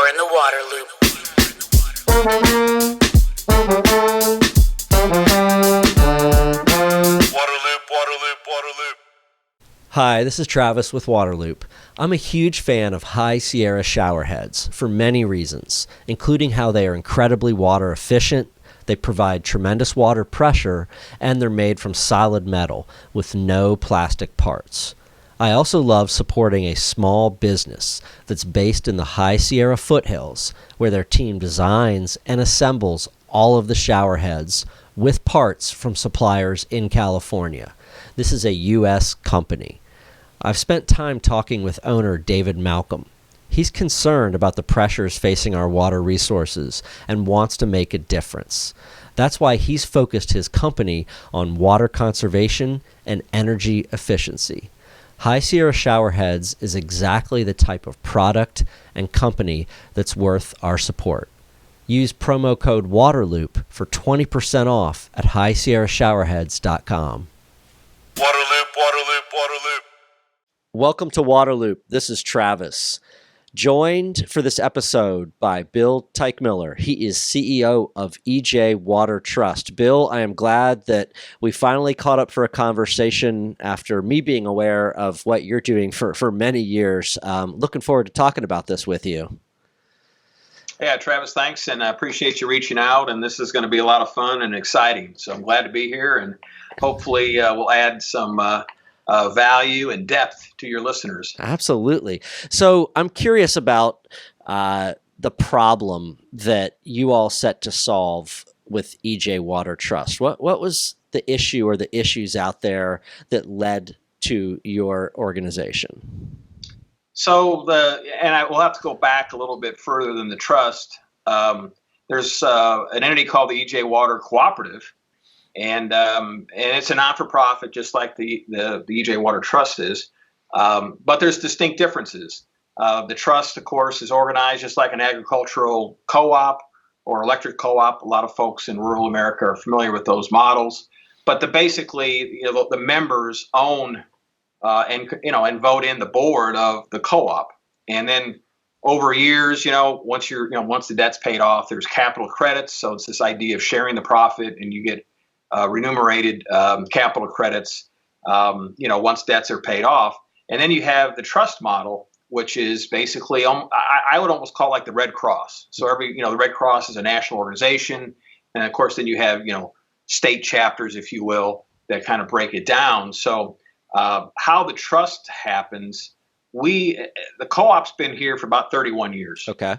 You're in the water loop. Waterloop. Hi, this is Travis with Waterloop. I'm a huge fan of High Sierra showerheads for many reasons, including how they are incredibly water efficient, they provide tremendous water pressure, and they're made from solid metal with no plastic parts. I also love supporting a small business that's based in the High Sierra foothills, where their team designs and assembles all of the shower heads with parts from suppliers in California. This is a U.S. company. I've spent time talking with owner David Malcolm. He's concerned about the pressures facing our water resources and wants to make a difference. That's why he's focused his company on water conservation and energy efficiency. High Sierra Showerheads is exactly the type of product and company that's worth our support. Use promo code WATERLOOP for 20% off at highsierrashowerheads.com. Waterloop. Welcome to Waterloop. This is Travis. Joined for this episode by Bill Teichmiller. He is CEO of EJ Water Trust. Bill, I am glad that we finally caught up for a conversation after me being aware of what you're doing for many years. Looking forward to talking about this with you. Yeah, Travis, thanks, and I appreciate you reaching out, and this is going to be a lot of fun and exciting. So I'm glad to be here, and hopefully we'll add some value and depth to your listeners. Absolutely. So I'm curious about the problem that you all set to solve with EJ Water Trust. What was the issue or the issues out there that led to your organization? So I will have to go back a little bit further than the trust. There's an entity called the EJ Water Cooperative. And it's a not-for-profit, just like the EJ Water Trust is. But there's distinct differences. The trust, of course, is organized just like an agricultural co-op or electric co-op. A lot of folks in rural America are familiar with those models. But the members own and vote in the board of the co-op. And then over years, once the debt's paid off, there's capital credits. So it's this idea of sharing the profit, and you get remunerated capital credits, once debts are paid off. And then you have the trust model, which is basically, I would almost call it like the Red Cross. So the Red Cross is a national organization. And of course, then you have, state chapters, if you will, that kind of break it down. So how the trust happens, the co-op's been here for about 31 years. Okay.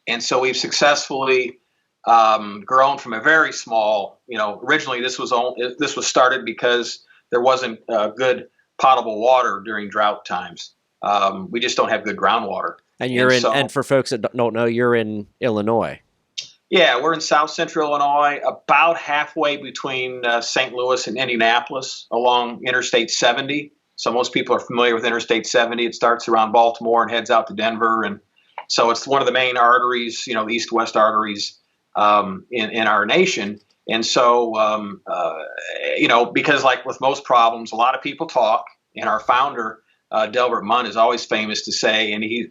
And so we've successfully grown from a very small, originally this was started because there wasn't good potable water during drought times. We just don't have good groundwater. And for folks that don't know, you're in Illinois. Yeah, we're in South Central Illinois, about halfway between St. Louis and Indianapolis along Interstate 70. So most people are familiar with Interstate 70. It starts around Baltimore and heads out to Denver. And so it's one of the main arteries, the east-west arteries in our nation. And so, because like with most problems, a lot of people talk, and our founder, Delbert Munn, is always famous to say, and he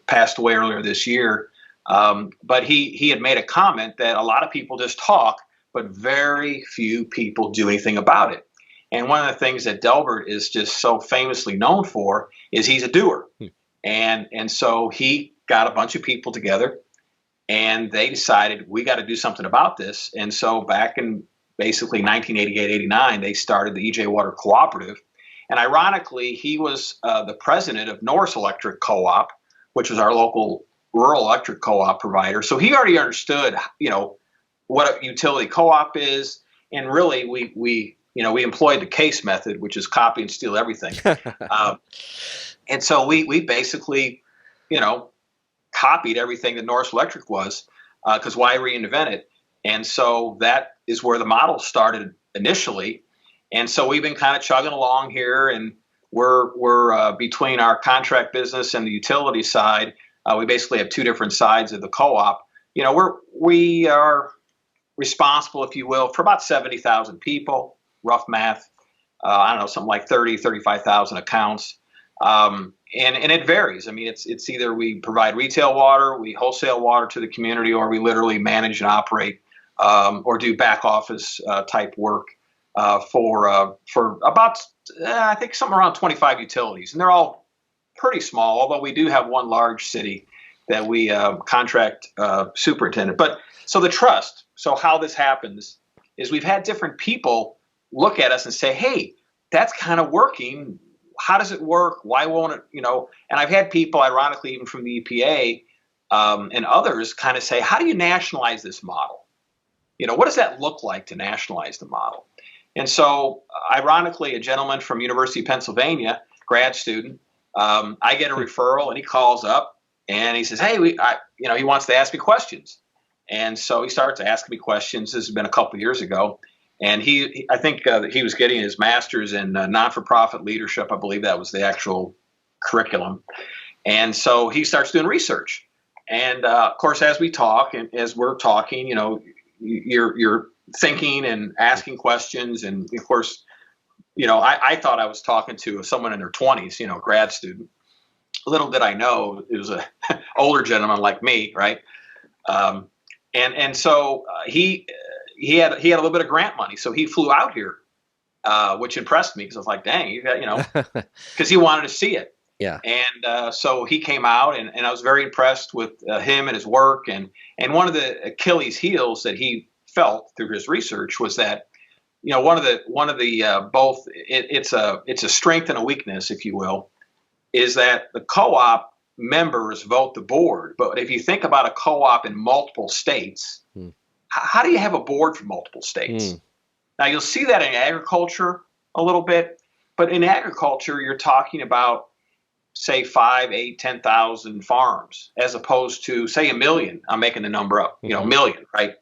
passed away earlier this year, but he had made a comment that a lot of people just talk, but very few people do anything about it. And one of the things that Delbert is just so famously known for is he's a doer. And so he got a bunch of people together, and they decided we got to do something about this. And so back in basically 1988-89, they started the EJ Water Cooperative. And ironically, he was the president of Norris Electric Co-op, which was our local rural electric co-op provider. So he already understood, what a utility co-op is. And really, we employed the case method, which is copy and steal everything. And so we basically, copied everything that Norris Electric was, because why reinvent it? And so that is where the model started initially. And so we've been kind of chugging along here, and we're between our contract business and the utility side. We basically have two different sides of the co-op. We are responsible, if you will, for about 70,000 people, rough math. Something like 35,000 accounts. And it varies. I mean, it's either we provide retail water, we wholesale water to the community, or we literally manage and operate or do back office type work for about I think somewhere around 25 utilities, and they're all pretty small. Although we do have one large city that we contract superintendent. But so the trust. So how this happens is we've had different people look at us and say, "Hey, that's kind of working. How does it work? Why won't it?" And I've had people, ironically, even from the EPA and others, kind of say, "How do you nationalize this model? What does that look like to nationalize the model?" And so, ironically, a gentleman from University of Pennsylvania, grad student, I get a referral, and he calls up and he says, "Hey, he wants to ask me questions." And so he starts asking me questions. This has been a couple of years ago. And I think he was getting his master's in non-for-profit leadership. I believe that was the actual curriculum. And so he starts doing research. And of course, as we talk and as we're talking, you're thinking and asking questions. And of course, I thought I was talking to someone in their 20s, grad student. Little did I know it was a older gentleman like me, right? And so he had a little bit of grant money, so he flew out here, which impressed me because I was like, "Dang, you got," because he wanted to see it. Yeah. And so he came out, and I was very impressed with him and his work. And one of the Achilles heels that he felt through his research was that, one of the both it's a strength and a weakness, if you will, is that the co-op members vote the board. But if you think about a co-op in multiple states, how do you have a board for multiple states? Now, you'll see that in agriculture a little bit, but in agriculture, you're talking about, say, 5, 8, 10,000 farms, as opposed to, say, 1 million. I'm making the number up, million, right?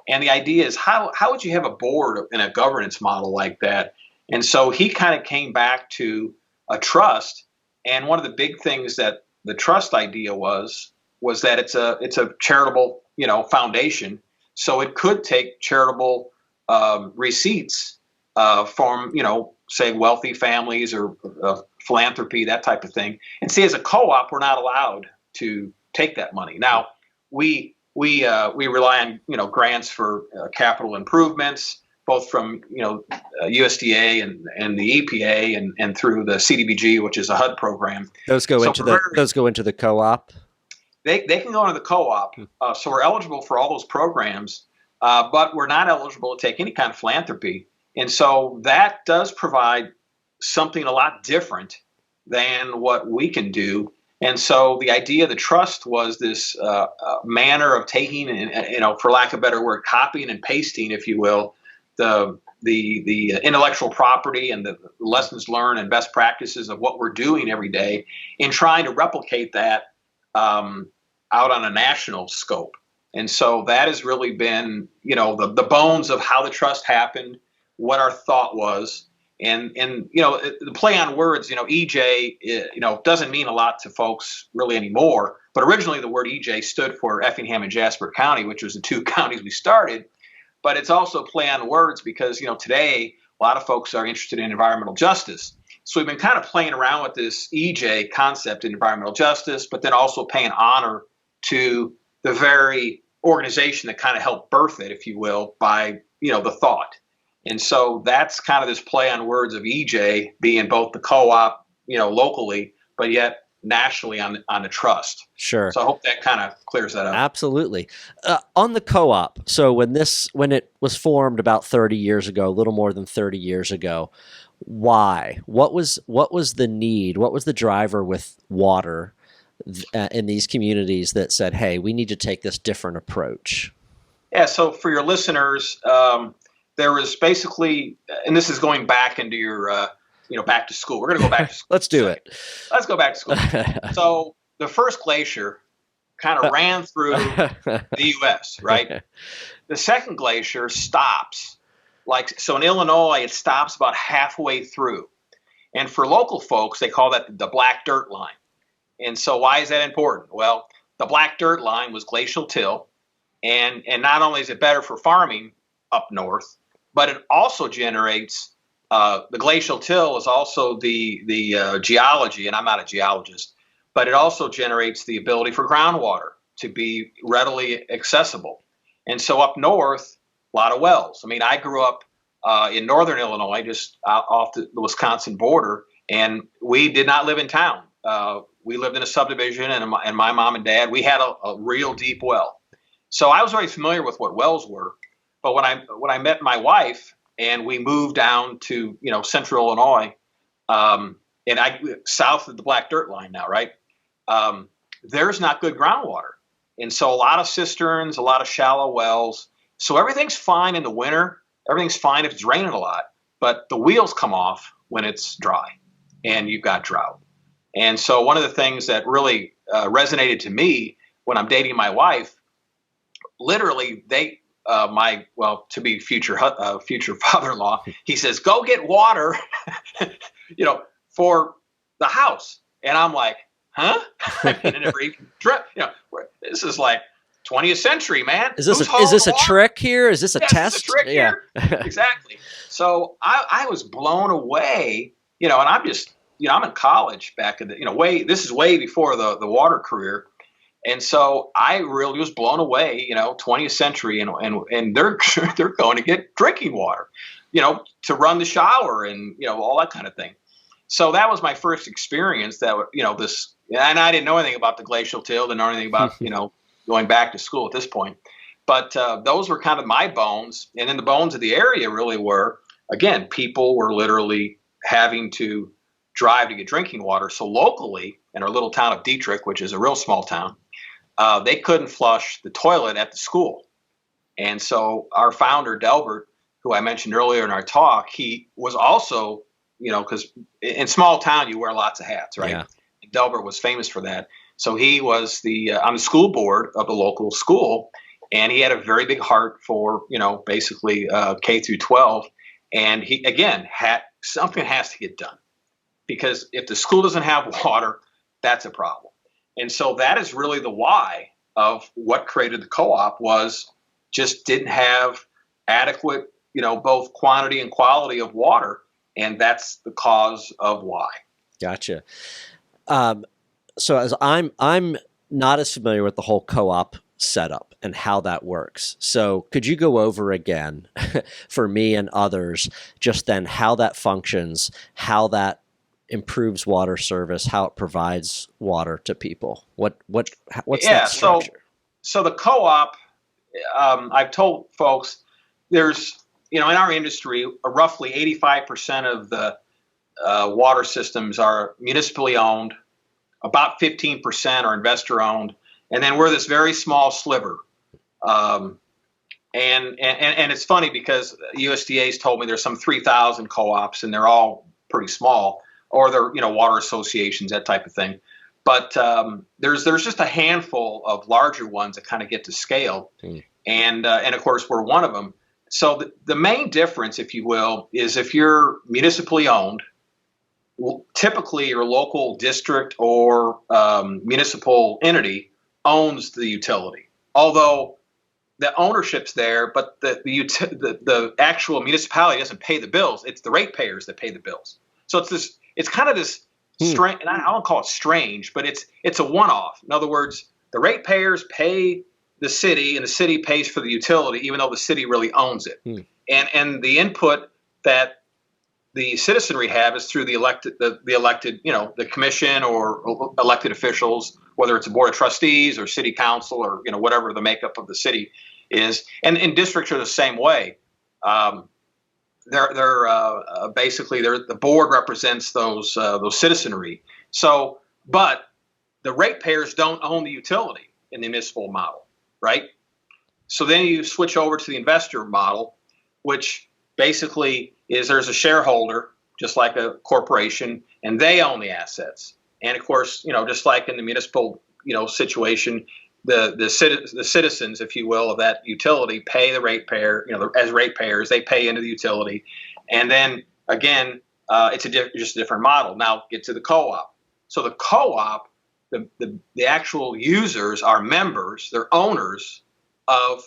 And the idea is, how would you have a board in a governance model like that? And so he kind of came back to a trust. And one of the big things that the trust idea was that it's a charitable, foundation. So it could take charitable receipts from, say, wealthy families or philanthropy, that type of thing. And see, as a co-op, we're not allowed to take that money. Now, we rely on, grants for capital improvements, both from, USDA and the EPA and through the CDBG, which is a HUD program. Those go into the co-op. They can go into the co-op. So we're eligible for all those programs, but we're not eligible to take any kind of philanthropy. And so that does provide something a lot different than what we can do. And so the idea of the trust was this manner of taking and, for lack of a better word, copying and pasting, if you will, the intellectual property and the lessons learned and best practices of what we're doing every day, in trying to replicate that out on a national scope. And so that has really been, the bones of how the trust happened, what our thought was. And the play on words, EJ, doesn't mean a lot to folks really anymore. But originally the word EJ stood for Effingham and Jasper County, which was the two counties we started. But it's also play on words because, today a lot of folks are interested in environmental justice. So we've been kind of playing around with this EJ concept in environmental justice, but then also paying honor to the very organization that kind of helped birth it, if you will, by, the thought. And so that's kind of this play on words of EJ being both the co-op, locally, but yet nationally on the trust. Sure. So I hope that kind of clears that up. Absolutely. On the co-op, so when it was formed about 30 years ago, a little more than 30 years ago, why? What was the need? What was the driver with water in these communities that said, "Hey, we need to take this different approach"? Yeah. So for your listeners, there was basically, and this is going back into your, back to school. We're going to go back to school. Let's do it. Let's go back to school. So the first glacier kind of ran through the U.S., right? The second glacier stops. So in Illinois, it stops about halfway through. And for local folks, they call that the black dirt line. And so why is that important? Well, the black dirt line was glacial till. And not only is it better for farming up north, but it also generates The glacial till is also the geology, and I'm not a geologist, but it also generates the ability for groundwater to be readily accessible. And so up north, a lot of wells. I mean, I grew up in northern Illinois, just off the Wisconsin border, and we did not live in town. We lived in a subdivision, and my mom and dad, we had a real deep well. So I was very familiar with what wells were. But when I met my wife and we moved down to central Illinois, and south of the black dirt line now, right? There's not good groundwater, and so a lot of cisterns, a lot of shallow wells. So everything's fine in the winter. Everything's fine if it's raining a lot, but the wheels come off when it's dry, and you've got drought. And so one of the things that really resonated to me when I'm dating my wife, literally to be future father-in-law, he says, "Go get water, for the house." And I'm like, "Huh?" I mean, it never even this is like 20th century, man. Is this a trick here? Is this a test? Is this a trick here? Exactly. So I was blown away, and I'm just, I'm in college back in the, this is way before the water career. And so I really was blown away, 20th century, and they're going to get drinking water, to run the shower and, all that kind of thing. So that was my first experience that, this, and I didn't know anything about the glacial till, didn't know anything about, going back to school at this point. But those were kind of my bones. And then the bones of the area really were, again, people were literally having to drive to get drinking water. So locally, in our little town of Dietrich, which is a real small town, they couldn't flush the toilet at the school. And so our founder, Delbert, who I mentioned earlier in our talk, he was also, because in small town, you wear lots of hats, right? Yeah. And Delbert was famous for that. So he was on the school board of the local school, and he had a very big heart for, basically K through 12. And he, again, something has to get done, because if the school doesn't have water, that's a problem. And so that is really the why of what created the co-op, was just didn't have adequate, both quantity and quality of water. And that's the cause of why. Gotcha. So as I'm not as familiar with the whole co-op setup and how that works. So could you go over again for me and others, just then how that functions, how that improves water service, how it provides water to people? What's that structure? So the co-op, I've told folks, there's, in our industry, roughly 85% of the water systems are municipally owned, about 15% are investor owned, and then we're this very small sliver. And it's funny because USDA's told me there's some 3,000 co-ops, and they're all pretty small, or they're water associations, that type of thing. But there's just a handful of larger ones that kind of get to scale, and of course we're one of them. So the main difference, if you will, is if you're municipally owned, typically your local district or municipal entity owns the utility. Although the ownership's there, but the actual municipality doesn't pay the bills. It's the ratepayers that pay the bills. So it's kind of this strange, and I don't call it strange, but it's a one-off. In other words, the ratepayers pay the city, and the city pays for the utility, even though the city really owns it. And the input that the citizenry have is through the elected, the commission or elected officials, whether it's a board of trustees or city council or whatever the makeup of the city is. And districts are the same way. Basically the board represents those citizenry. So, but the ratepayers don't own the utility in the municipal model, right? So then you switch over to the investor model, which basically is there's a shareholder, just like a corporation, and they own the assets. And of course, just like in the municipal, situation, the citizens, if you will, of that utility pay the ratepayer, as ratepayers, they pay into the utility. And then again, it's just a different model. Now get to the co-op. So the co-op, the actual users are members, they're owners of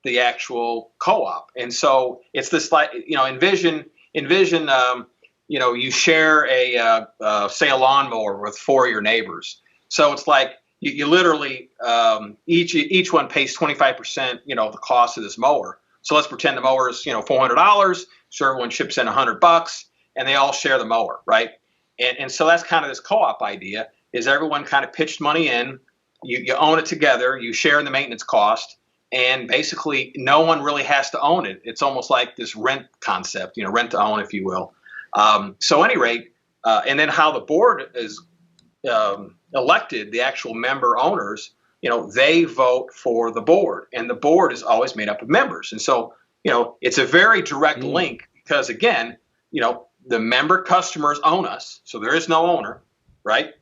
the actual co-op. And so it's this, like, envision envision, you share say a lawnmower with 4 of your neighbors. So it's like you literally each one pays 25%, the cost of this mower. So let's pretend the mower is $400. So everyone chips in $100, and they all share the mower, right? And so that's kind of this co-op idea. Is everyone kind of pitched money in, you own it together, you share in the maintenance cost, and basically no one really has to own it. It's almost like this rent concept, rent to own, if you will. So at any rate, and then how the board is elected, the actual member owners, they vote for the board, and the board is always made up of members. And so, it's a very direct link because, again, the member customers own us, so there is no owner, right?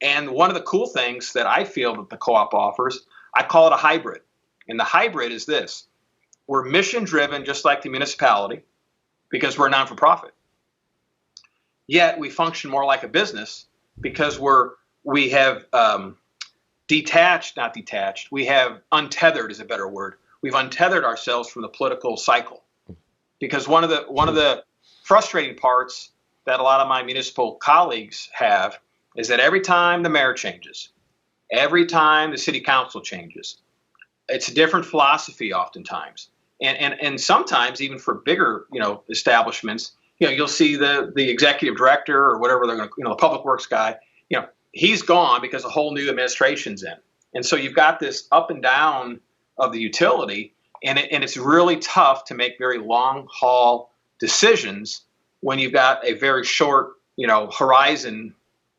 And one of the cool things that I feel that the co-op offers, I call it a hybrid. And the hybrid is this. We're mission driven, just like the municipality, because we're not-for-profit. Yet we function more like a business because we have we have untethered is a better word. We've untethered ourselves from the political cycle. Because one of the frustrating parts that a lot of my municipal colleagues have is that every time the mayor changes, every time the city council changes, it's a different philosophy oftentimes. And sometimes even for bigger, establishments, you'll see the executive director or whatever they're going to, the public works guy, he's gone because a whole new administration's in. And so you've got this up and down of the utility, and it's really tough to make very long haul decisions when you've got a very short, horizon,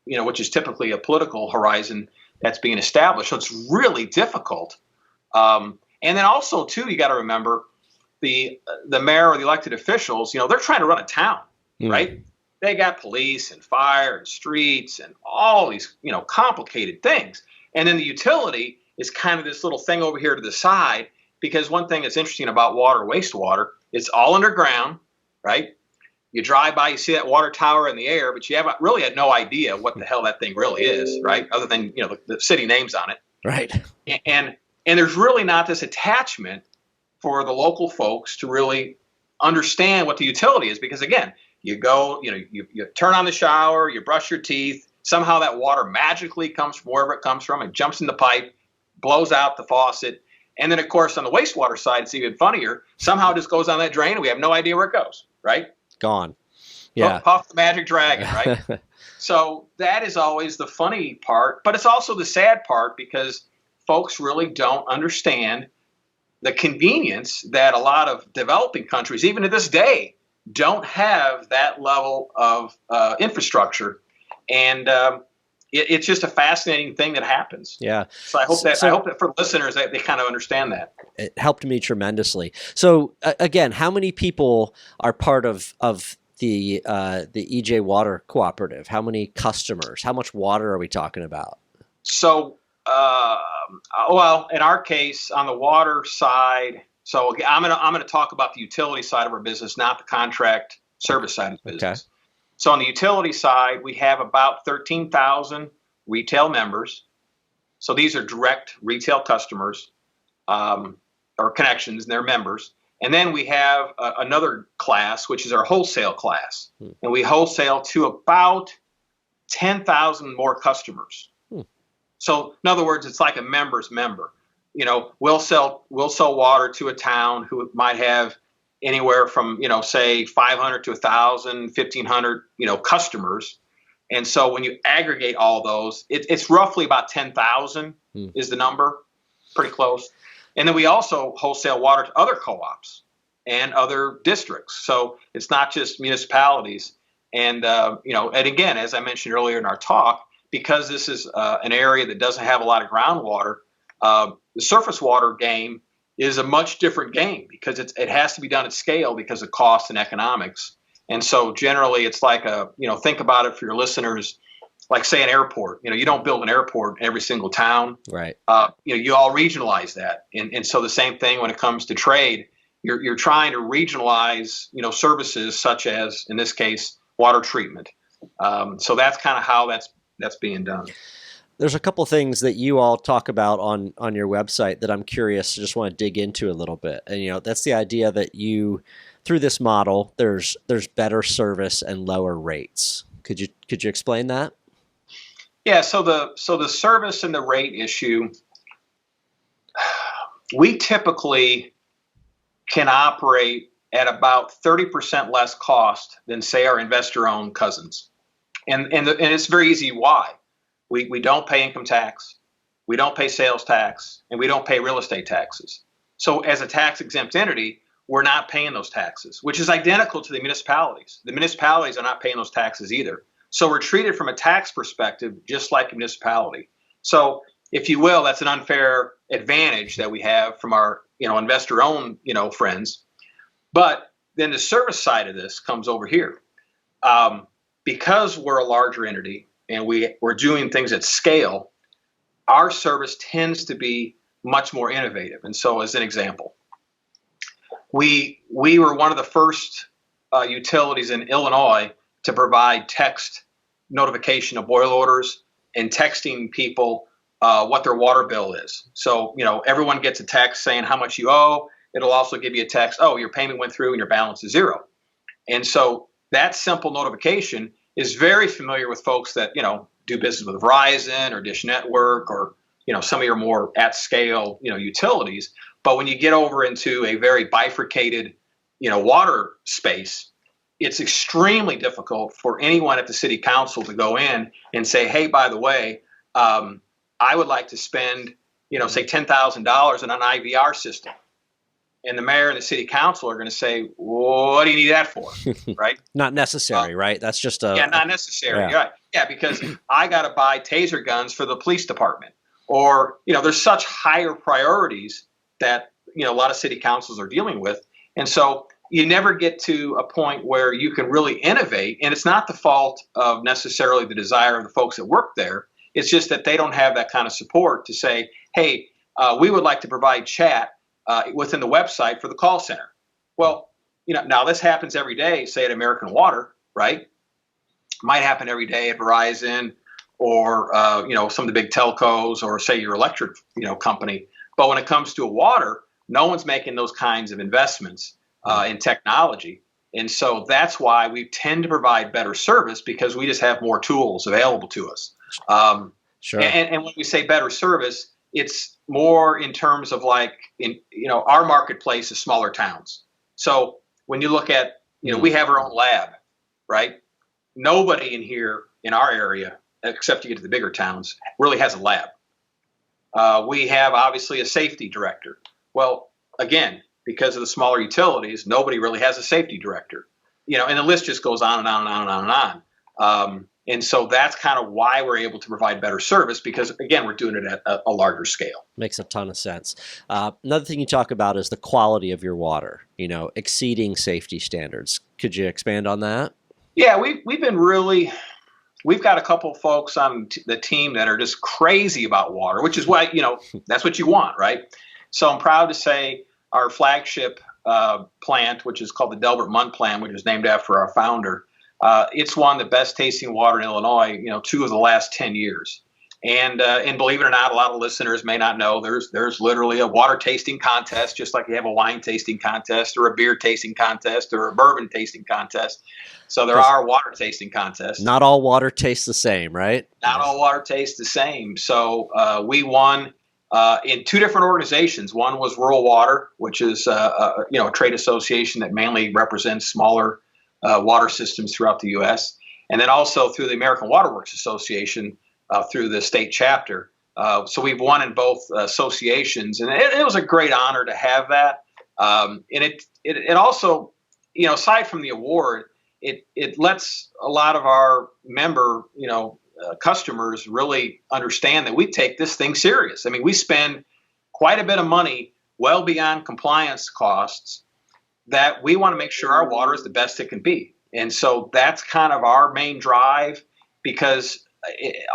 which is typically a political horizon that's being established. So it's really difficult. And then also, too, you got to remember the mayor or the elected officials, they're trying to run a town, right? They got police and fire and streets and all these, complicated things. And then the utility is kind of this little thing over here to the side, because one thing that's interesting about water, wastewater, it's all underground, right? You drive by, you see that water tower in the air, but you really had no idea what the hell that thing really is, right? Other than, the city names on it. Right. And there's really not this attachment for the local folks to really understand what the utility is, because again, you go, you turn on the shower, you brush your teeth, somehow that water magically comes from wherever it comes from, it jumps in the pipe, blows out the faucet. And then, of course, on the wastewater side, it's even funnier. Somehow it just goes on that drain, and we have no idea where it goes, right? Gone. Yeah. Puff the magic dragon, right? So that is always the funny part, but it's also the sad part because folks really don't understand the convenience that a lot of developing countries, even to this day, don't have that level of infrastructure. And it's just a fascinating thing that happens. Yeah. So I hope that for listeners, they kind of understand that. It helped me tremendously. So again, how many people are part of the EJ Water Cooperative? How many customers? How much water are we talking about? So, well, in our case, on the water side, so I'm gonna talk about the utility side of our business, not the contract service side of the business. Okay. So on the utility side, we have about 13,000 retail members. So these are direct retail customers or connections, and they're members. And then we have another class, which is our wholesale class. And we wholesale to about 10,000 more customers. So in other words, it's like a member's member. We'll sell water to a town who might have anywhere from, say 500 to 1,000, 1,500, customers. And so when you aggregate all those, it's roughly about 10,000 is the number, pretty close. And then we also wholesale water to other co-ops and other districts. So it's not just municipalities. And, and again, as I mentioned earlier in our talk, because this is an area that doesn't have a lot of groundwater, the surface water game is a much different game because it has to be done at scale because of cost and economics. And so generally it's like think about it for your listeners, like say an airport. You don't build an airport in every single town. Right. You all regionalize that. And so the same thing when it comes to trade, you're trying to regionalize, services such as, in this case, water treatment. So that's kind of how that's being done. There's a couple things that you all talk about on your website that I'm curious, just want to dig into a little bit. And that's the idea that through this model, there's better service and lower rates. Could you explain that? Yeah, so the service and the rate issue, we typically can operate at about 30% less cost than, say, our investor-owned cousins. And it's very easy why. We don't pay income tax, we don't pay sales tax, and we don't pay real estate taxes. So as a tax-exempt entity, we're not paying those taxes, which is identical to the municipalities. The municipalities are not paying those taxes either. So we're treated from a tax perspective just like a municipality. So if you will, that's an unfair advantage that we have from our investor-owned friends. But then the service side of this comes over here. Because we're a larger entity and we're doing things at scale, our service tends to be much more innovative. And so as an example, we were one of the first utilities in Illinois to provide text notification of boil orders and texting people what their water bill is. So, everyone gets a text saying how much you owe. It'll also give you a text, oh, your payment went through and your balance is zero. And so that simple notification is very familiar with folks that, do business with Verizon or Dish Network or, some of your more at scale, utilities. But when you get over into a very bifurcated, water space, it's extremely difficult for anyone at the city council to go in and say, hey, by the way, I would like to spend, say $10,000 on an IVR system. And the mayor and the city council are going to say, what do you need that for? Right? Not necessary, right? That's just not necessary. Yeah. Right. Yeah, because I got to buy taser guns for the police department. Or, there's such higher priorities that, a lot of city councils are dealing with. And so you never get to a point where you can really innovate. And it's not the fault of necessarily the desire of the folks that work there. It's just that they don't have that kind of support to say, hey, we would like to provide chat within the website for the call center. Well, now this happens every day, say at American Water, right? Might happen every day at Verizon or, some of the big telcos or say your electric, company. But when it comes to water, no one's making those kinds of investments in technology. And so that's why we tend to provide better service because we just have more tools available to us. Sure. And when we say better service, it's more in terms of our marketplace is smaller towns. So when you look at, we have our own lab, right? Nobody in here in our area, except you get to the bigger towns, really has a lab. We have obviously a safety director. Well, again, because of the smaller utilities, nobody really has a safety director. And the list just goes on and on and on and on and on. And so that's kind of why we're able to provide better service because, again, we're doing it at a larger scale. Makes a ton of sense. Another thing you talk about is the quality of your water, exceeding safety standards. Could you expand on that? Yeah, we've got a couple of folks on the team that are just crazy about water, which is why, that's what you want, right? So I'm proud to say our flagship plant, which is called the Delbert Munn plant, which is named after our founder, it's won the best tasting water in Illinois, 2 of the last 10 years. And believe it or not, a lot of listeners may not know there's literally a water tasting contest, just like you have a wine tasting contest or a beer tasting contest or a bourbon tasting contest. So there are water tasting contests. Not all water tastes the same, right? Not all water tastes the same. So we won in 2 different organizations. One was Rural Water, which is a trade association that mainly represents smaller water systems throughout the U.S. And then also through the American Water Works Association through the state chapter. So we've won in both associations, and it was a great honor to have that. And it also, aside from the award, it lets a lot of our member, customers really understand that we take this thing serious. I mean, we spend quite a bit of money well beyond compliance costs that we want to make sure our water is the best it can be. And so that's kind of our main drive because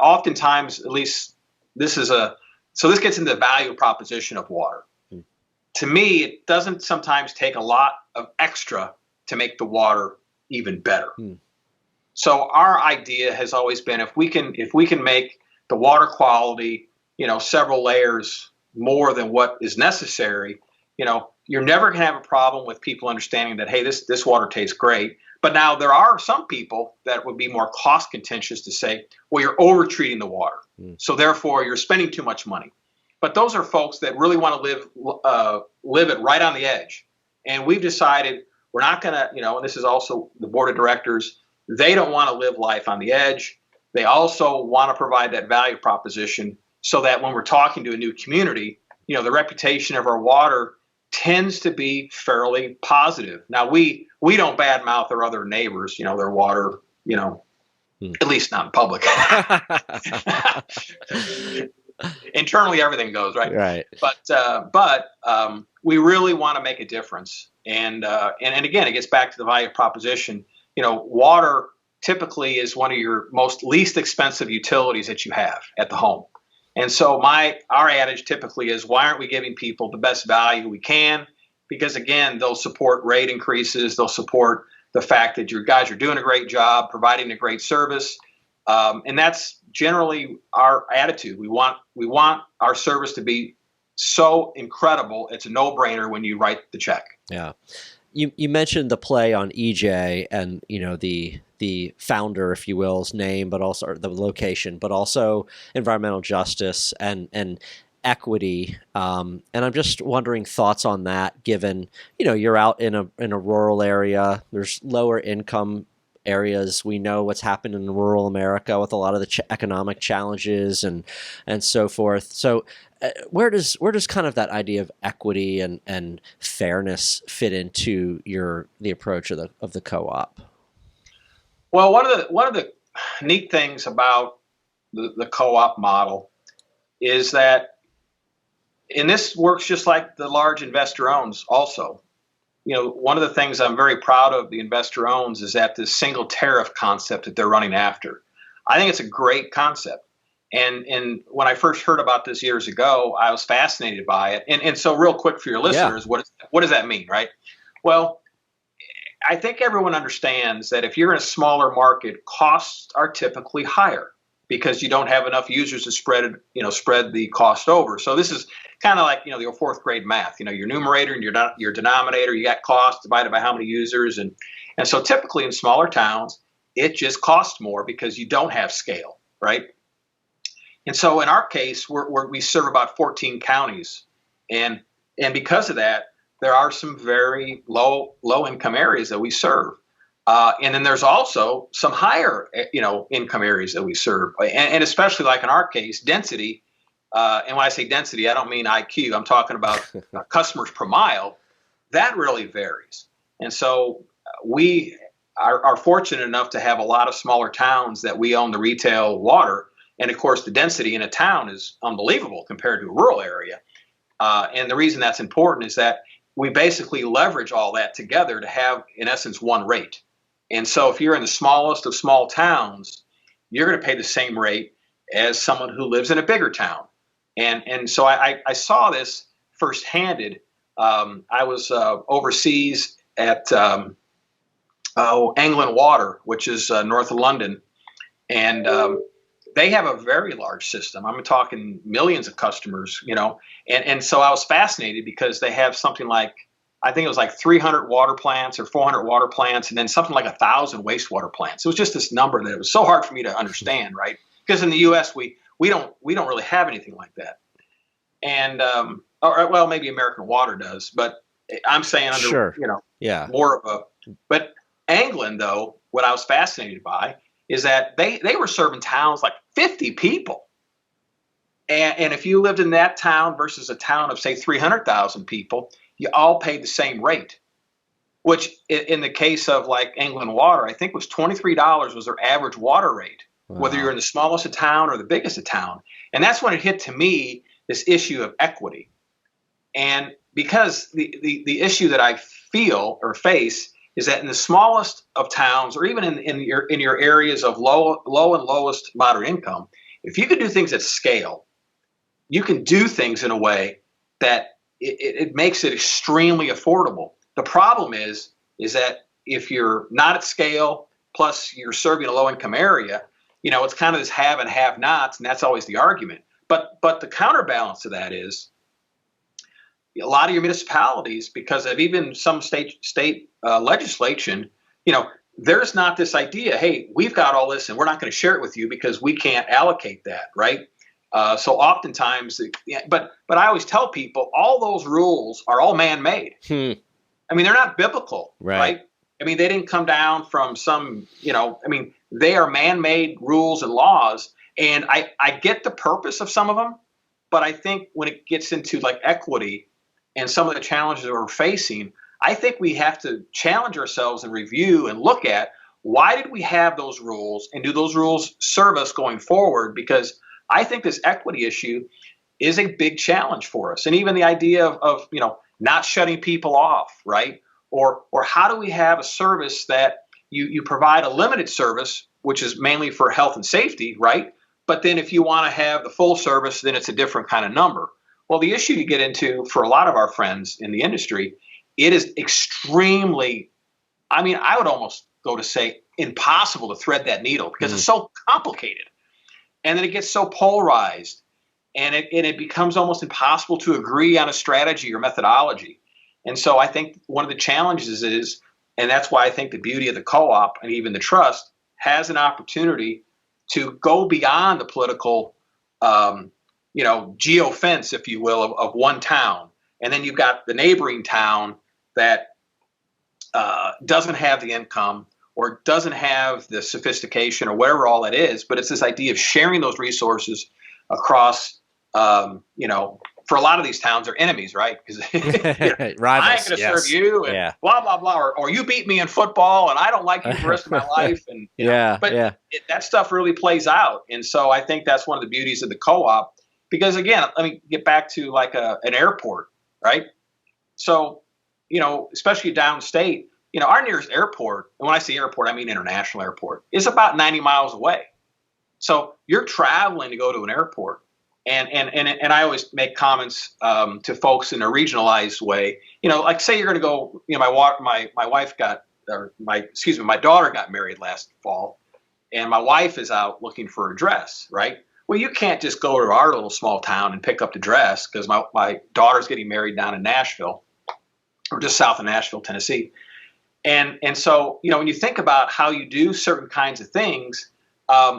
oftentimes, at least this gets into the value proposition of water. To me, it doesn't sometimes take a lot of extra to make the water even better. So our idea has always been if we can make the water quality, several layers more than what is necessary, you're never going to have a problem with people understanding that, hey, this water tastes great. But now there are some people that would be more cost contentious to say, well, you're over treating the water. So therefore you're spending too much money. But those are folks that really want to live it right on the edge. And we've decided we're not going to, and this is also the board of directors, they don't want to live life on the edge. They also want to provide that value proposition so that when we're talking to a new community, the reputation of our water tends to be fairly positive. Now, we don't badmouth our other neighbors, their water, at least not in public. Internally, everything goes right. Right. But we really want to make a difference. And again, it gets back to the value proposition. Water typically is one of your most least expensive utilities that you have at the home. And so our adage typically is, why aren't we giving people the best value we can? Because again, they'll support rate increases. They'll support the fact that your guys are doing a great job, providing a great service. And that's generally our attitude. We want our service to be so incredible. It's a no-brainer when you write the check. Yeah. You mentioned the play on EJ and, the founder, if you will's name, but also the location, but also environmental justice and equity. And I'm just wondering thoughts on that, given, you're out in a rural area, there's lower income areas. We know what's happened in rural America with a lot of the economic challenges and so forth. So where does kind of that idea of equity and fairness fit into the approach of the co-op? Well, one of the neat things about the co-op model is that, and this works just like the large investor owns also. One of the things I'm very proud of the investor owns is that this single tariff concept that they're running after. I think it's a great concept. And when I first heard about this years ago, I was fascinated by it. And so real quick for your listeners, what does that mean, right? Well, I think everyone understands that if you're in a smaller market, costs are typically higher because you don't have enough users to spread the cost over. So this is kind of like, your fourth grade math, your numerator and your denominator, you got cost divided by how many users. And so typically in smaller towns, it just costs more because you don't have scale, right? And so in our case, we serve about 14 counties. And because of that, there are some very low income areas that we serve. And then there's also some higher, income areas that we serve. And especially like in our case, density. And when I say density, I don't mean IQ. I'm talking about customers per mile. That really varies. And so we are fortunate enough to have a lot of smaller towns that we own the retail water. And of course, the density in a town is unbelievable compared to a rural area. And the reason that's important is that we basically leverage all that together to have, in essence, one rate. And so if you're in the smallest of small towns, you're going to pay the same rate as someone who lives in a bigger town. And so I saw this first-handed. I was overseas at England Water, which is north of London. And they have a very large system. I'm talking millions of customers, and so I was fascinated because they have something like, I think it was like 300 water plants or 400 water plants, and then something like 1,000 wastewater plants. It was just this number that it was so hard for me to understand, right? Because in the U.S. we don't really have anything like that, and well, maybe American Water does, but I'm saying under more of a. But England, though, what I was fascinated by is that they were serving towns like 50 people. And if you lived in that town versus a town of, say, 300,000 people, you all paid the same rate, which in the case of like England Water, I think was $23 was their average water rate, whether you're in the smallest of town or the biggest of town. And that's when it hit to me, this issue of equity. And because the issue that I feel or face is that in the smallest of towns, or even in your areas of low and lowest moderate income, if you can do things at scale, you can do things in a way that it makes it extremely affordable. The problem is that if you're not at scale, plus you're serving a low income area, it's kind of this have and have nots, and that's always the argument. But the counterbalance to that is a lot of your municipalities, because of even some state legislation, there's not this idea, hey, we've got all this and we're not going to share it with you because we can't allocate that, right? So oftentimes, but I always tell people all those rules are all man-made. I mean, they're not biblical, right? I mean, they didn't come down from some, they are man-made rules and laws. And I get the purpose of some of them, but I think when it gets into like equity and some of the challenges that we're facing, I think we have to challenge ourselves and review and look at why did we have those rules, and do those rules serve us going forward? Because I think this equity issue is a big challenge for us. And even the idea of not shutting people off, right? Or how do we have a service that you provide a limited service, which is mainly for health and safety, right? But then if you want to have the full service, then it's a different kind of number. Well, the issue you get into for a lot of our friends in the industry, it is extremely, I would almost go to say impossible to thread that needle because it's so complicated. And then it gets so polarized, and it becomes almost impossible to agree on a strategy or methodology. And so I think one of the challenges is, and that's why I think the beauty of the co-op and even the trust has an opportunity to go beyond the political, geofence, if you will, of one town. And then you've got the neighboring town that doesn't have the income or doesn't have the sophistication or whatever all it is. But it's this idea of sharing those resources across, for a lot of these towns are enemies, right? Because Rivals, I ain't going to serve you, and blah blah blah, or you beat me in football, and I don't like you for the rest of my life, and that stuff really plays out, and so I think that's one of the beauties of the co-op. Because again, let me get back to like an airport, right? So, especially downstate, our nearest airport, and when I say airport, I mean international airport, is about 90 miles away. So you're traveling to go to an airport. And I always make comments to folks in a regionalized way. Like say you're going to go. My daughter got married last fall, and my wife is out looking for a dress. Right. Well, you can't just go to our little small town and pick up the dress because my daughter's getting married down in Nashville, or just south of Nashville, Tennessee. And so when you think about how you do certain kinds of things.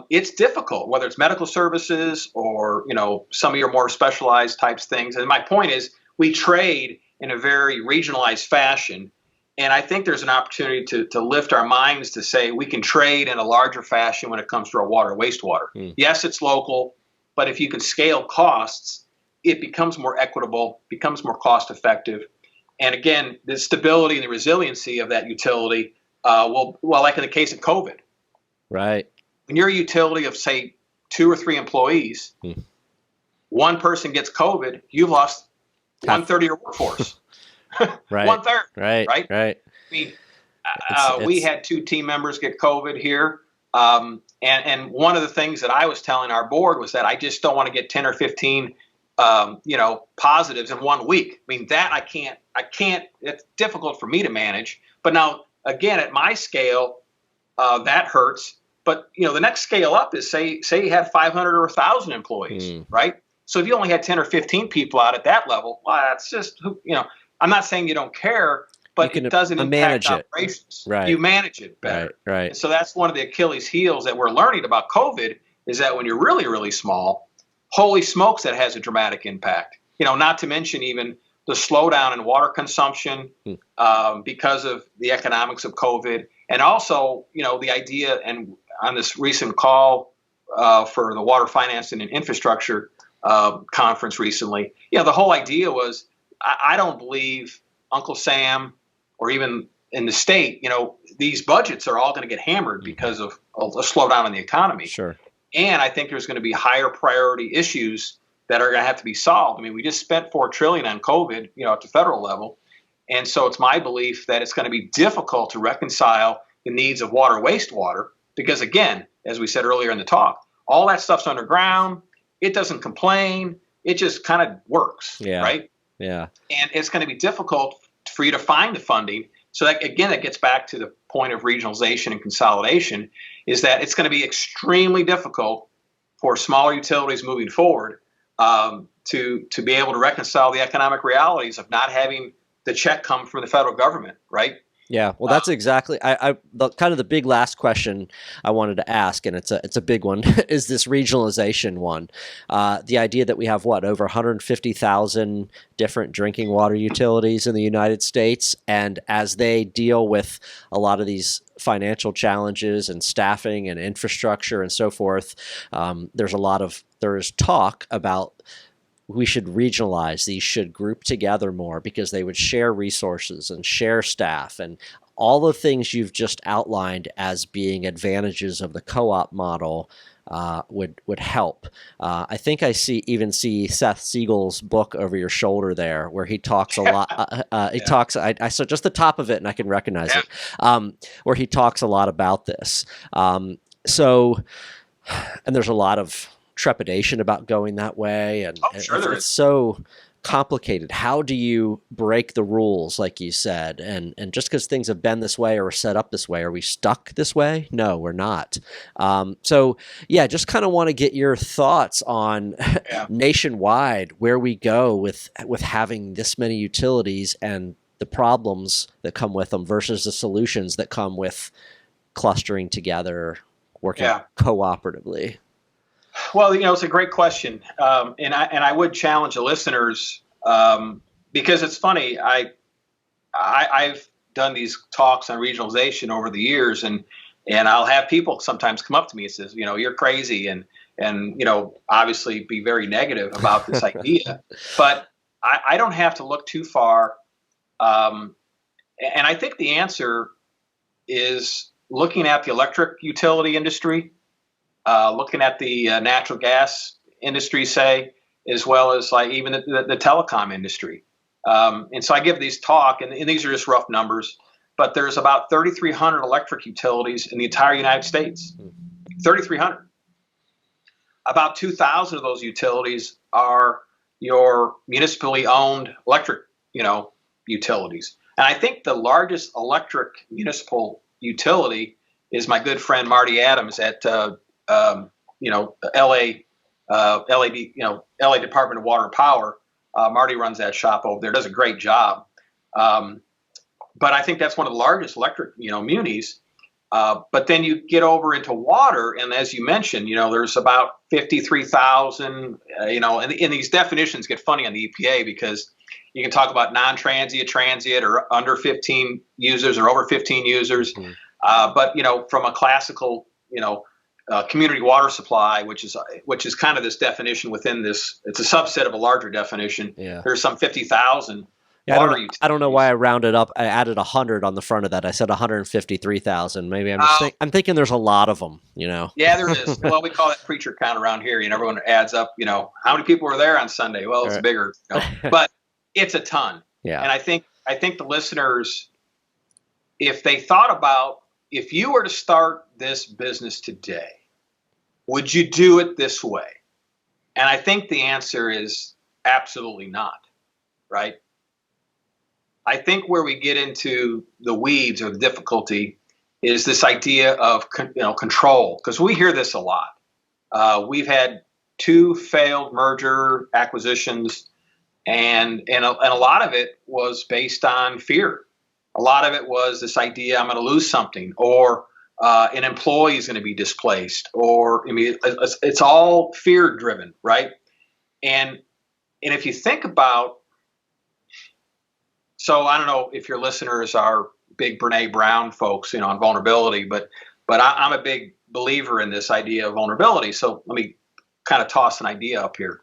It's difficult, whether it's medical services or, some of your more specialized types things. And my point is we trade in a very regionalized fashion. And I think there's an opportunity to lift our minds to say we can trade in a larger fashion when it comes to our water, wastewater. Yes, it's local, but if you can scale costs, it becomes more equitable, becomes more cost effective. And again, the stability and the resiliency of that utility, like in the case of COVID. Right. When you're a utility of, say, 2 or 3 employees, one person gets COVID, you've lost 1/3 of your workforce. Right. 1/3. Right. I mean, we had 2 team members get COVID here. And one of the things that I was telling our board was that I just don't want to get 10 or 15, positives in 1 week. I mean, that I can't, it's difficult for me to manage. But now, again, at my scale, that hurts. But, the next scale up is say you had 500 or 1,000 employees, right? So if you only had 10 or 15 people out at that level, well, that's just, I'm not saying you don't care, but it doesn't impact operations. Right. You manage it better. Right. And so that's one of the Achilles heels that we're learning about COVID is that when you're really, really small, holy smokes, that has a dramatic impact. Not to mention even the slowdown in water consumption because of the economics of COVID. And also, the idea, and on this recent call for the Water Finance and Infrastructure conference recently, the whole idea was, I don't believe Uncle Sam or even in the state, these budgets are all going to get hammered because of a slowdown in the economy. Sure. And I think there's going to be higher priority issues that are going to have to be solved. I mean, we just spent $4 trillion on COVID, at the federal level. And so it's my belief that it's going to be difficult to reconcile the needs of water, wastewater, because again, as we said earlier in the talk, all that stuff's underground. It doesn't complain. It just kind of works, right? Yeah. And it's going to be difficult for you to find the funding So that, again, that gets back to the point of regionalization and consolidation, is that it's going to be extremely difficult for smaller utilities moving forward to be able to reconcile the economic realities of not having the check come from the federal government, right? Yeah, well, that's exactly the kind of the big last question I wanted to ask, and it's a big one, is this regionalization one. The idea that we have over 150,000 different drinking water utilities in the United States, and as they deal with a lot of these financial challenges and staffing and infrastructure and so forth, there is talk about we should regionalize. These should group together more because they would share resources and share staff and all the things you've just outlined as being advantages of the co-op model would help. I think I see Seth Siegel's book over your shoulder there, where he talks a lot. He talks. I saw just the top of it, and I can recognize it. Where he talks a lot about this. And there's a lot of trepidation about going that way, and it's so complicated. How do you break the rules, like you said? And just because things have been this way or set up this way, are we stuck this way? No, we're not. Just kind of want to get your thoughts on nationwide where we go with having this many utilities and the problems that come with them versus the solutions that come with clustering together, working cooperatively. Well, it's a great question, and I would challenge the listeners because it's funny. I've done these talks on regionalization over the years, and I'll have people sometimes come up to me and says, you're crazy, and obviously be very negative about this idea. But I don't have to look too far, and I think the answer is looking at the electric utility industry. Looking at the natural gas industry, say, as well as like even the telecom industry. And so I give these talk, and these are just rough numbers, but there's about 3,300 electric utilities in the entire United States. 3,300. About 2,000 of those utilities are your municipally owned electric, utilities. And I think the largest electric municipal utility is my good friend Marty Adams at LA Department of Water and Power. Marty runs that shop over there, does a great job. But I think that's one of the largest electric, munis. But then you get over into water, and as you mentioned, there's about 53,000. And these definitions get funny on the EPA because you can talk about non-transient, transient, or under 15 users or over 15 users. Mm-hmm. But from a classical, community water supply, which is kind of this definition within this. It's a subset of a larger definition. Yeah. There's some 50,000. I don't know why I rounded up. I added 100 on the front of that. I said 153,000. Maybe I'm thinking there's a lot of them. Yeah, there is. Well, we call that preacher count around here. Everyone adds up. How many people were there on Sunday? Well, it's bigger, but it's a ton. Yeah. And I think the listeners, if they thought about, if you were to start this business today, would you do it this way? And I think the answer is absolutely not, right? I think where we get into the weeds or the difficulty is this idea of control, because we hear this a lot. We've had 2 failed merger acquisitions, and a lot of it was based on fear. A lot of it was this idea I'm going to lose something, or an employee is going to be displaced, or it's all fear driven, right? And if you think about, so I don't know if your listeners are big Brene Brown folks, on vulnerability, but I'm a big believer in this idea of vulnerability. So let me kind of toss an idea up here.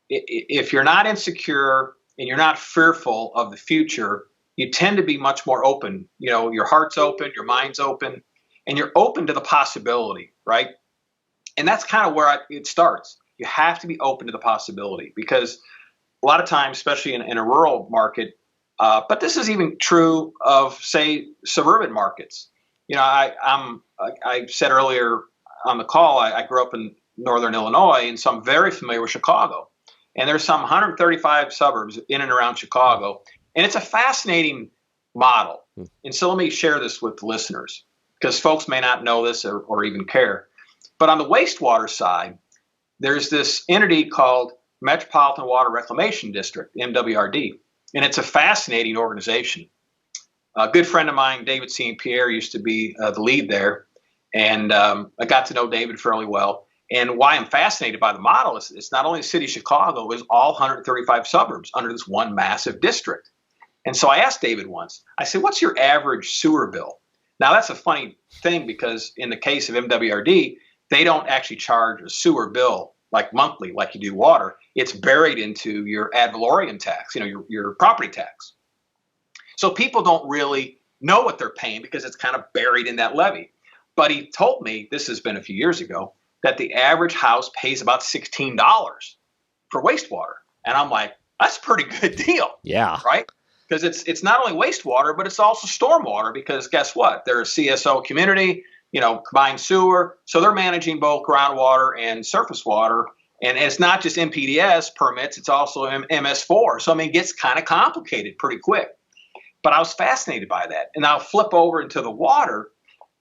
If you're not insecure and you're not fearful of the future, you tend to be much more open. Your heart's open, your mind's open, and you're open to the possibility, right? And that's kind of where it starts. You have to be open to the possibility, because a lot of times, especially in a rural market, but this is even true of, say, suburban markets. I said earlier on the call, I grew up in northern Illinois, and so I'm very familiar with Chicago. And there's some 135 suburbs in and around Chicago. And it's a fascinating model. And so let me share this with the listeners, because folks may not know this or even care. But on the wastewater side, there's this entity called Metropolitan Water Reclamation District, MWRD, and it's a fascinating organization. A good friend of mine, David St. Pierre, used to be the lead there, and I got to know David fairly well. And why I'm fascinated by the model is it's not only the city of Chicago, it's all 135 suburbs under this one massive district. And so I asked David once, I said, what's your average sewer bill? Now, that's a funny thing because in the case of MWRD, they don't actually charge a sewer bill like monthly like you do water. It's buried into your ad valorem tax, your property tax. So people don't really know what they're paying because it's kind of buried in that levy. But he told me, this has been a few years ago, that the average house pays about $16 for wastewater. And I'm like, that's a pretty good deal. Yeah. Right? Because it's not only wastewater, but it's also stormwater, because guess what? They're a CSO community, combined sewer. So they're managing both groundwater and surface water. And it's not just MPDS permits, it's also MS4. So, it gets kind of complicated pretty quick. But I was fascinated by that. And I'll flip over into the water.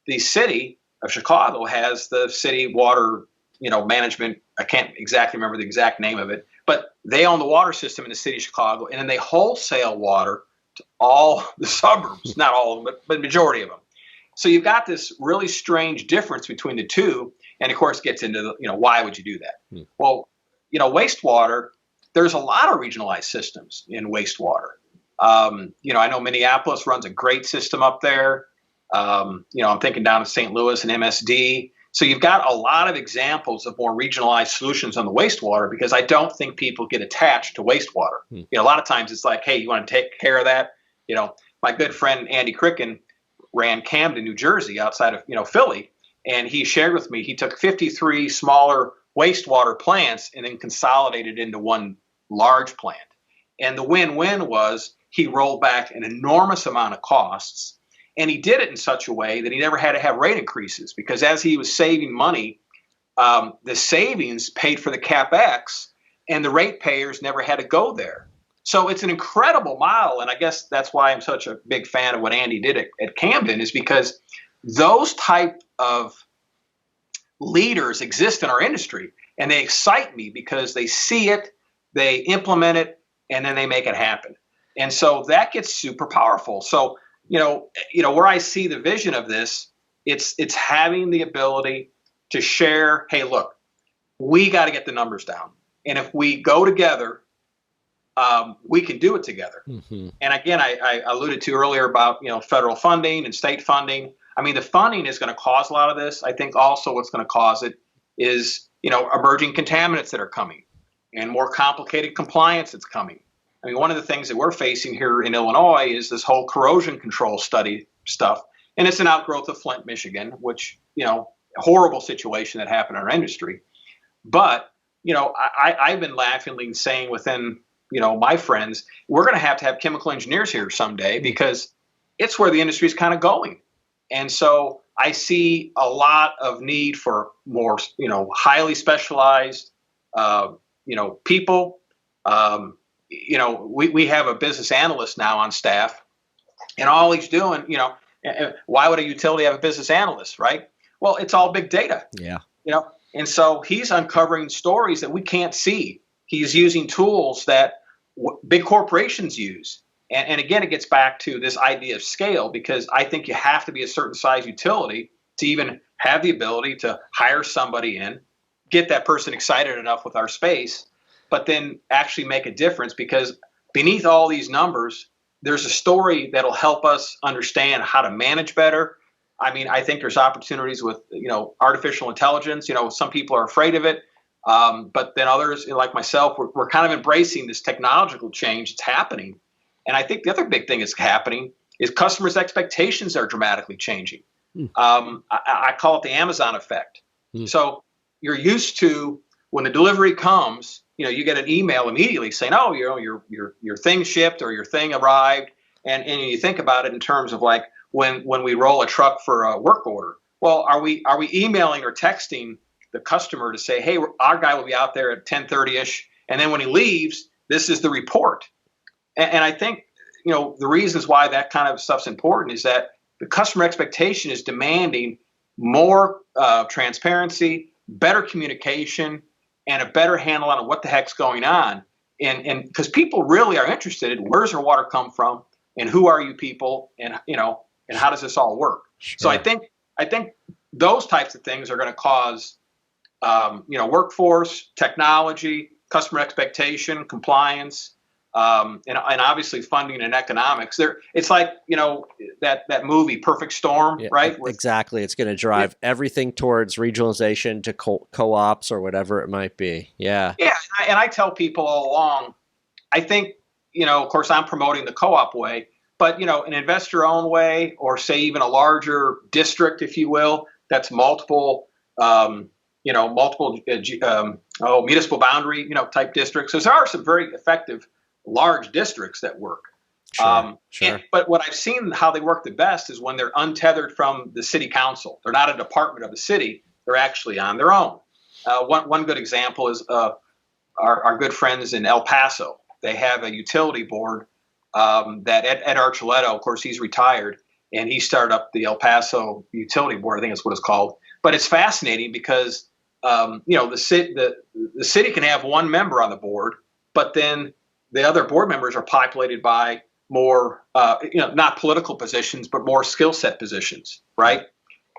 The city of Chicago has the city water, management. I can't exactly remember the exact name of it, but they own the water system in the city of Chicago, and then they wholesale water to all the suburbs, not all of them, but the majority of them. So you've got this really strange difference between the two, and of course gets into why would you do that? Well, wastewater, there's a lot of regionalized systems in wastewater. I know Minneapolis runs a great system up there. I'm thinking down in St. Louis and MSD. So you've got a lot of examples of more regionalized solutions on the wastewater, because I don't think people get attached to wastewater. A lot of times it's like, hey, you want to take care of that? My good friend Andy Cricken ran Camden, New Jersey, outside of Philly, and he shared with me he took 53 smaller wastewater plants and then consolidated into one large plant. And the win-win was he rolled back an enormous amount of costs. And he did it in such a way that he never had to have rate increases, because as he was saving money, the savings paid for the CapEx, and the ratepayers never had to go there. So it's an incredible model. And I guess that's why I'm such a big fan of what Andy did at Camden, is because those type of leaders exist in our industry, and they excite me because they see it, they implement it, and then they make it happen. And so that gets super powerful. So where I see the vision of this, it's having the ability to share, hey, look, we got to get the numbers down. And if we go together, we can do it together. Mm-hmm. And again, I alluded to earlier about, federal funding and state funding. The funding is going to cause a lot of this. I think also what's going to cause it is, emerging contaminants that are coming and more complicated compliance that's coming. One of the things that we're facing here in Illinois is this whole corrosion control study stuff. And it's an outgrowth of Flint, Michigan, which, a horrible situation that happened in our industry. But, I've been laughingly saying within, my friends, we're going to have chemical engineers here someday, because it's where the industry is kind of going. And so I see a lot of need for more, highly specialized, people. We have a business analyst now on staff, and all he's doing, why would a utility have a business analyst, right? Well, it's all big data. Yeah. And so he's uncovering stories that we can't see. He's using tools that big corporations use. And again, it gets back to this idea of scale, because I think you have to be a certain size utility to even have the ability to hire somebody in, get that person excited enough with our space, but then actually make a difference, because beneath all these numbers, there's a story that'll help us understand how to manage better. I think there's opportunities with, artificial intelligence. Some people are afraid of it, but then others, like myself, we're kind of embracing this technological change that's happening. And I think the other big thing that's happening is customers' expectations are dramatically changing. I call it the Amazon effect. So you're used to, when the delivery comes, you get an email immediately saying, oh, your thing shipped or your thing arrived. And you think about it in terms of like when we roll a truck for a work order. Well, are we emailing or texting the customer to say, hey, our guy will be out there at 10:30ish. And then when he leaves, this is the report. And I think the reasons why that kind of stuff's important is that the customer expectation is demanding more transparency, better communication, and a better handle on what the heck's going on. And because people really are interested in where's our water come from, and who are you people, and and how does this all work? Sure. So I think those types of things are going to cause workforce, technology, customer expectation, compliance, and obviously funding and economics. It's like that movie Perfect Storm, right? Exactly. It's going to drive everything towards regionalization to co-ops or whatever it might be. Yeah. Yeah, and I tell people all along, I think of course I'm promoting the co-op way, but an investor-owned way, or say even a larger district, if you will, that's multiple municipal boundary type districts. So there are some very effective large districts that work. Sure. But what I've seen how they work the best is when they're untethered from the city council. They're not a department of the city. They're actually on their own. One good example is our good friends in El Paso. They have a utility board that Ed Archuleta, of course, he's retired, and he started up the El Paso Utility Board. I think that's what it's called. But it's fascinating because the city can have one member on the board, but then the other board members are populated by more, not political positions, but more skill set positions, right?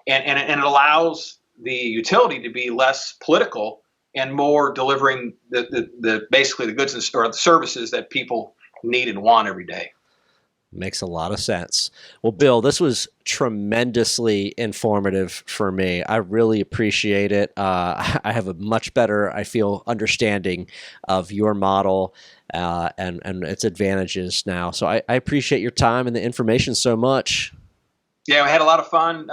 And it allows the utility to be less political and more delivering the basically the goods or the services that people need and want every day. Makes a lot of sense. Well, Bill, this was tremendously informative for me. I really appreciate it. I have a much better, I feel, understanding of your model and its advantages now. So I appreciate your time and the information so much. Yeah, we had a lot of fun,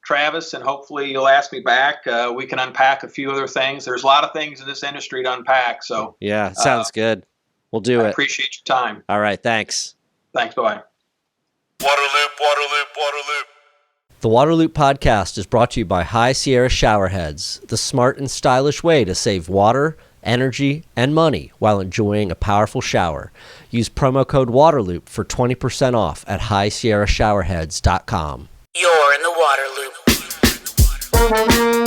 Travis, and hopefully you'll ask me back. We can unpack a few other things. There's a lot of things in this industry to unpack. So yeah, sounds good. We'll do it. I appreciate your time. All right, thanks. Thanks, bye-bye. Waterloop. The Waterloop podcast is brought to you by High Sierra Showerheads, the smart and stylish way to save water, energy, and money while enjoying a powerful shower. Use promo code Waterloop for 20% off at highsierrashowerheads.com. You're in the Waterloop.